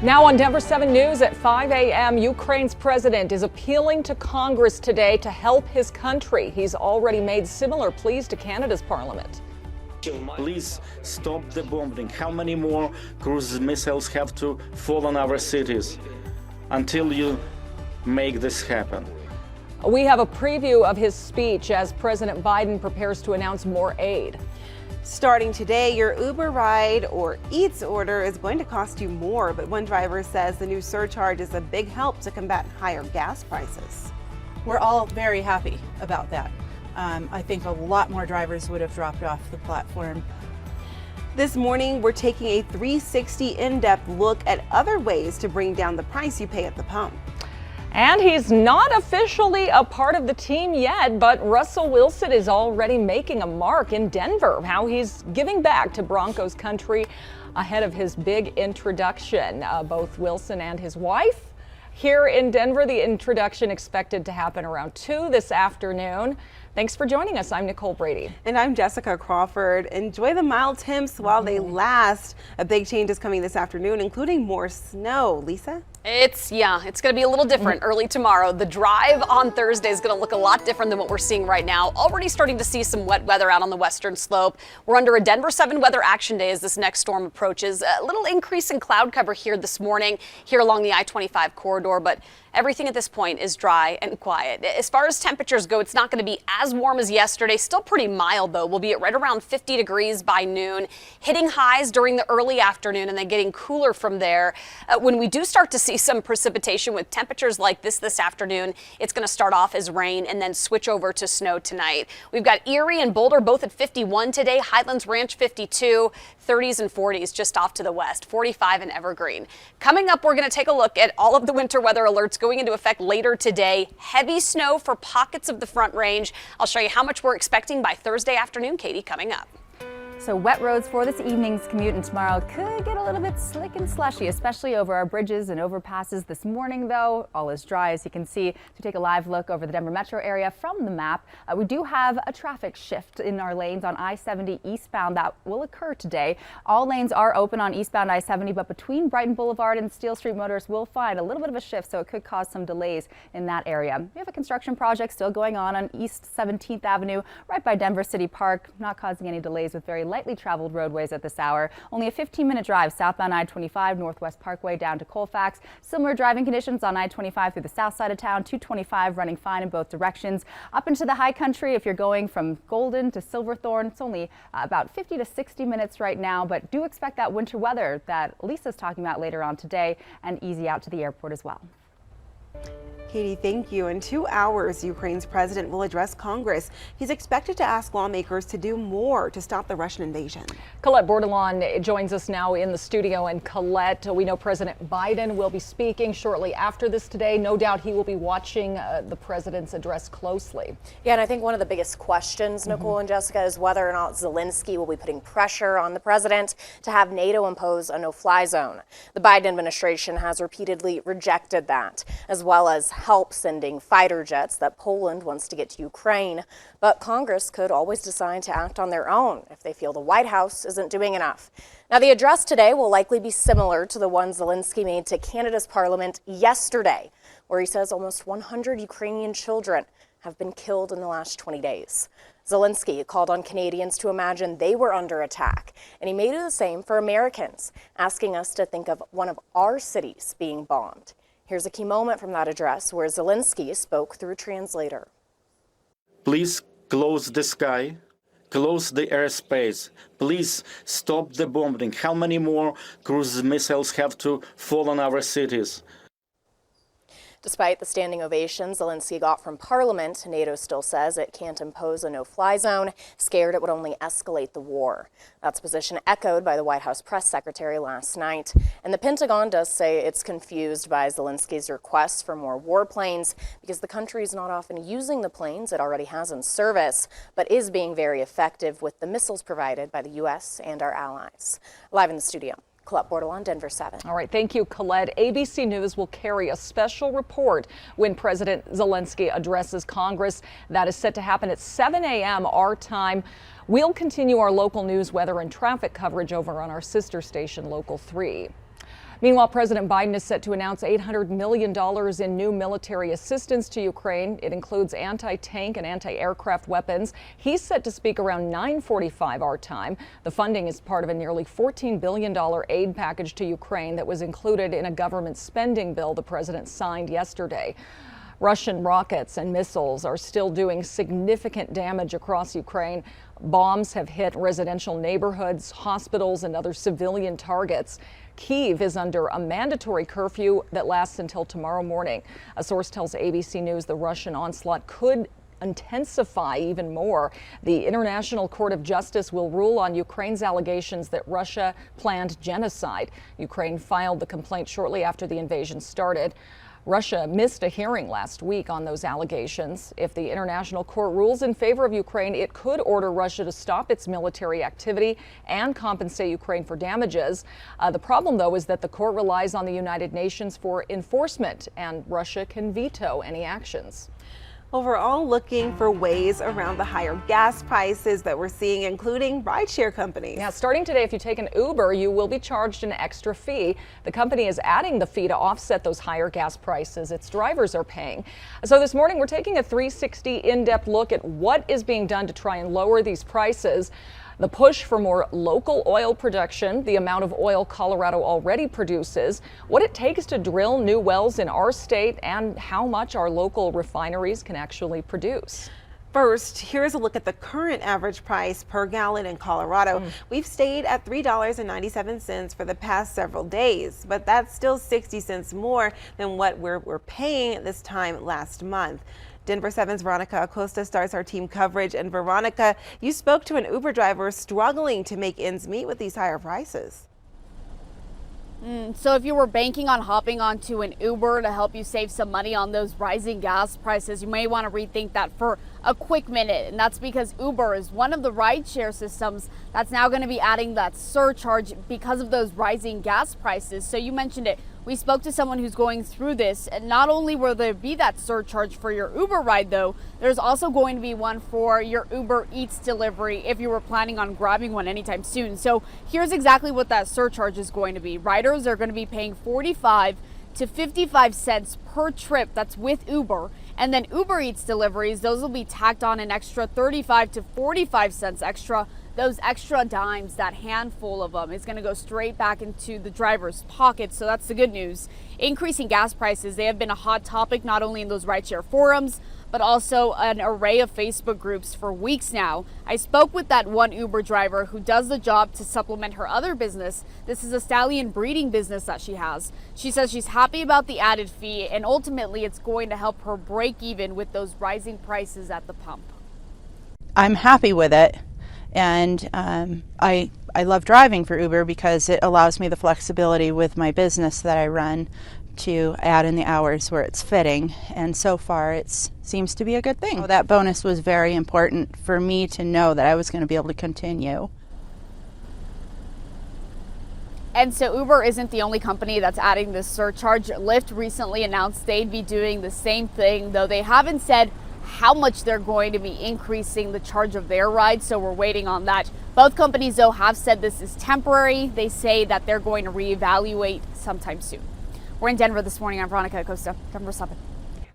Now on Denver 7 News at 5 a.m., Ukraine's president is appealing to Congress today to help his country. He's already made similar pleas to Canada's parliament. Please stop the bombing. How many more cruise missiles have to fall on our cities until you make this happen? We have a preview of his speech as President Biden prepares to announce more aid. Starting today, your Uber ride or Eats order is going to cost you more, but one driver says the new surcharge is a big help to combat higher gas prices. We're all very happy about that. I think a lot more drivers would have dropped off the platform. This morning, we're taking a 360 in-depth look at other ways to bring down the price you pay at the pump. And he's not officially a part of the team yet, but Russell Wilson is already making a mark in Denver. How he's giving back to Broncos country ahead of his big introduction. Both Wilson and his wife here in Denver. The introduction expected to happen around 2 this afternoon. Thanks for joining us. I'm Nicole Brady. And I'm Jessica Crawford. Enjoy the mild temps while they last. A big change is coming this afternoon, including more snow. Lisa? It's going to be a little different early tomorrow. The drive on Thursday is going to look a lot different than what we're seeing right now. Already starting to see some wet weather out on the western slope. We're under a Denver 7 weather action day as this next storm approaches. A little increase in cloud cover here this morning, here along the I-25 corridor, but everything at this point is dry and quiet. As far as temperatures go, it's not going to be as warm as yesterday. Still pretty mild, though. We'll be at right around 50 degrees by noon, hitting highs during the early afternoon and then getting cooler from there. When we do start to see some precipitation with temperatures like this afternoon, it's going to start off as rain and then switch over to snow tonight. We've got Erie and Boulder both at 51 today, Highlands Ranch 52, 30s and 40s just off to the west, 45 in Evergreen. Coming up, we're going to take a look at all of the winter weather alerts going into effect later today. Heavy snow for pockets of the Front Range. I'll show you how much we're expecting by Thursday afternoon, Katie, coming up. So wet roads for this evening's commute, and tomorrow could get a little bit slick and slushy, especially over our bridges and overpasses. This morning, though, all is dry, as you can see. To take a live look over the Denver metro area from the map, we do have a traffic shift in our lanes on I-70 eastbound that will occur today. All lanes are open on eastbound I-70, but between Brighton Boulevard and Steel Street, motorists will find a little bit of a shift, so it could cause some delays in that area. We have a construction project still going on East 17th Avenue, right by Denver City Park, not causing any delays with very lightly traveled roadways at this hour. Only a 15-minute drive southbound I-25 Northwest Parkway down to Colfax. Similar driving conditions on I-25 through the south side of town. 225 running fine in both directions. Up into the high country, if you're going from Golden to Silverthorne, it's only about 50 to 60 minutes right now, but do expect that winter weather that Lisa's talking about later on today and easy out to the airport as well. Katie, thank you. In 2 hours, Ukraine's president will address Congress. He's expected to ask lawmakers to do more to stop the Russian invasion. Colette Bordelon joins us now in the studio. And Colette, we know President Biden will be speaking shortly after this today. No doubt he will be watching the president's address closely. Yeah, and I think one of the biggest questions, Nicole and Jessica, is whether or not Zelensky will be putting pressure on the president to have NATO impose a no-fly zone. The Biden administration has repeatedly rejected that, as well as help sending fighter jets that Poland wants to get to Ukraine. But Congress could always decide to act on their own if they feel the White House isn't doing enough. Now, the address today will likely be similar to the one Zelensky made to Canada's parliament yesterday, where he says almost 100 Ukrainian children have been killed in the last 20 days. Zelensky called on Canadians to imagine they were under attack, and he made it the same for Americans, asking us to think of one of our cities being bombed. Here's a key moment from that address where Zelensky spoke through a translator. Please close the sky, close the airspace. Please stop the bombing. How many more cruise missiles have to fall on our cities? Despite the standing ovation Zelensky got from Parliament, NATO still says it can't impose a no-fly zone, scared it would only escalate the war. That's a position echoed by the White House press secretary last night. And the Pentagon does say it's confused by Zelensky's request for more warplanes because the country is not often using the planes it already has in service, but is being very effective with the missiles provided by the U.S. and our allies. Live in the studio, Colette Bordelon, Denver 7. All right, thank you, Colette. ABC News will carry a special report when President Zelensky addresses Congress. That is set to happen at 7 a.m. our time. We'll continue our local news, weather, and traffic coverage over on our sister station, Local 3. Meanwhile, President Biden is set to announce $800 million in new military assistance to Ukraine. It includes anti-tank and anti-aircraft weapons. He's set to speak around 9:45 our time. The funding is part of a nearly $14 billion aid package to Ukraine that was included in a government spending bill the president signed yesterday. Russian rockets and missiles are still doing significant damage across Ukraine. Bombs have hit residential neighborhoods, hospitals, and other civilian targets. Kyiv is under a mandatory curfew that lasts until tomorrow morning. A source tells ABC News the Russian onslaught could intensify even more. The International Court of Justice will rule on Ukraine's allegations that Russia planned genocide. Ukraine filed the complaint shortly after the invasion started. Russia missed a hearing last week on those allegations. If the International Court rules in favor of Ukraine, it could order Russia to stop its military activity and compensate Ukraine for damages. The problem, though, is that the court relies on the United Nations for enforcement, and Russia can veto any actions. Overall, looking for ways around the higher gas prices that we're seeing, including rideshare companies. Yeah, starting today, if you take an Uber, you will be charged an extra fee. The company is adding the fee to offset those higher gas prices its drivers are paying. So this morning, we're taking a 360 in-depth look at what is being done to try and lower these prices. The push for more local oil production, the amount of oil Colorado already produces, what it takes to drill new wells in our state, and how much our local refineries can actually produce. First, here's a look at the current average price per gallon in Colorado. We've stayed at $3.97 for the past several days, but that's still 60 cents more than what we're paying at this time last month. Denver 7's Veronica Acosta starts our team coverage. And Veronica, you spoke to an Uber driver struggling to make ends meet with these higher prices. So if you were banking on hopping onto an Uber to help you save some money on those rising gas prices, you may want to rethink that for a quick minute. And that's because Uber is one of the rideshare systems that's now going to be adding that surcharge because of those rising gas prices. So you mentioned it. We spoke to someone who's going through this, and not only will there be that surcharge for your Uber ride, though, there's also going to be one for your Uber Eats delivery if you were planning on grabbing one anytime soon. So here's exactly what that surcharge is going to be. Riders are going to be paying 45 to 55 cents per trip that's with Uber, and then Uber Eats deliveries, those will be tacked on an extra 35 to 45 cents extra. Those extra dimes, that handful of them, is going to go straight back into the driver's pockets. So that's the good news. Increasing gas prices, they have been a hot topic not only in those rideshare forums, but also an array of Facebook groups for weeks now. I spoke with that one Uber driver who does the job to supplement her other business. This is a stallion breeding business that she has. She says she's happy about the added fee, and ultimately it's going to help her break even with those rising prices at the pump. I'm happy with it. And I love driving for Uber because it allows me the flexibility with my business that I run to add in the hours where it's fitting. And so far it seems to be a good thing. That bonus was very important for me to know that I was going to be able to continue. And so Uber isn't the only company that's adding this surcharge. Lyft recently announced they'd be doing the same thing, though they haven't said how much they're going to be increasing the charge of their rides, so we're waiting on that. Both companies, though, have said this is temporary. They say that they're going to reevaluate sometime soon. We're in Denver this morning. I'm Veronica Acosta, Denver 7.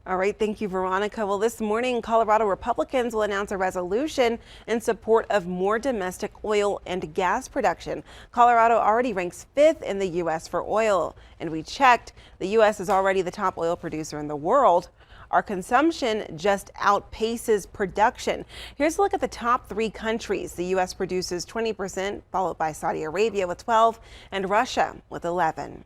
All right, thank you, Veronica. Well, this morning, Colorado Republicans will announce a resolution in support of more domestic oil and gas production. Colorado already ranks 5th in the U.S. for oil, and we checked. The U.S. is already the top oil producer in the world. Our consumption just outpaces production. Here's a look at the top 3 countries. The U.S. produces 20%, followed by Saudi Arabia with 12, and Russia with 11.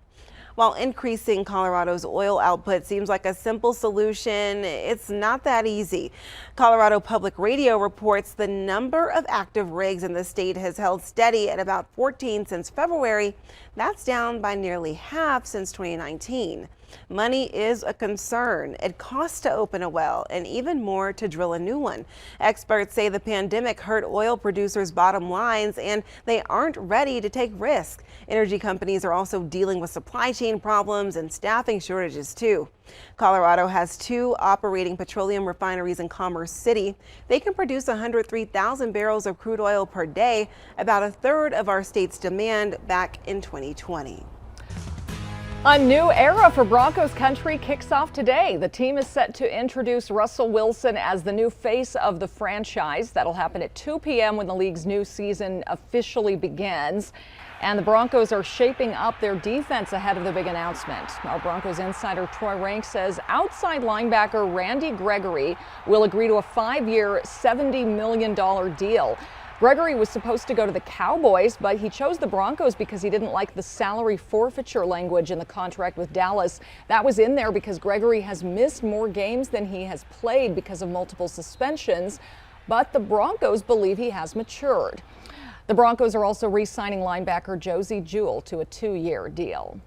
While increasing Colorado's oil output seems like a simple solution, it's not that easy. Colorado Public Radio reports the number of active rigs in the state has held steady at about 14 since February. That's down by nearly half since 2019. Money is a concern. It costs to open a well and even more to drill a new one. Experts say the pandemic hurt oil producers' bottom lines and they aren't ready to take risks. Energy companies are also dealing with supply chain problems and staffing shortages too. Colorado has 2 operating petroleum refineries in Commerce City. They can produce 103,000 barrels of crude oil per day, about a third of our state's demand back in 2020. A new era for Broncos country kicks off today. The team is set to introduce Russell Wilson as the new face of the franchise. That'll happen at 2 p.m. when the league's new season officially begins. And the Broncos are shaping up their defense ahead of the big announcement. Our Broncos insider Troy Rank says outside linebacker Randy Gregory will agree to a 5-year, $70 million deal. Gregory was supposed to go to the Cowboys, but he chose the Broncos because he didn't like the salary forfeiture language in the contract with Dallas. That was in there because Gregory has missed more games than he has played because of multiple suspensions, but the Broncos believe he has matured. The Broncos are also re-signing linebacker Josie Jewell to a 2-year deal.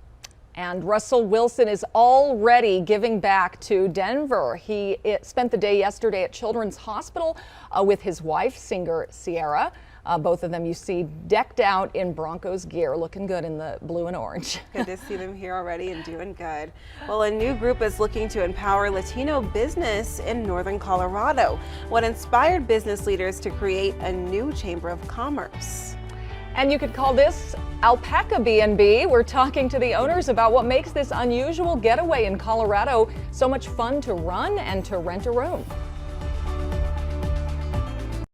And Russell Wilson is already giving back to Denver. He spent the day yesterday at Children's Hospital with his wife, singer Sierra. Both of them you see decked out in Broncos gear, looking good in the blue and orange. Good to see them here already and doing good. Well, a new group is looking to empower Latino business in northern Colorado. What inspired business leaders to create a new chamber of commerce? And you could call this Alpaca B&B. We're talking to the owners about what makes this unusual getaway in Colorado so much fun to run and to rent a room.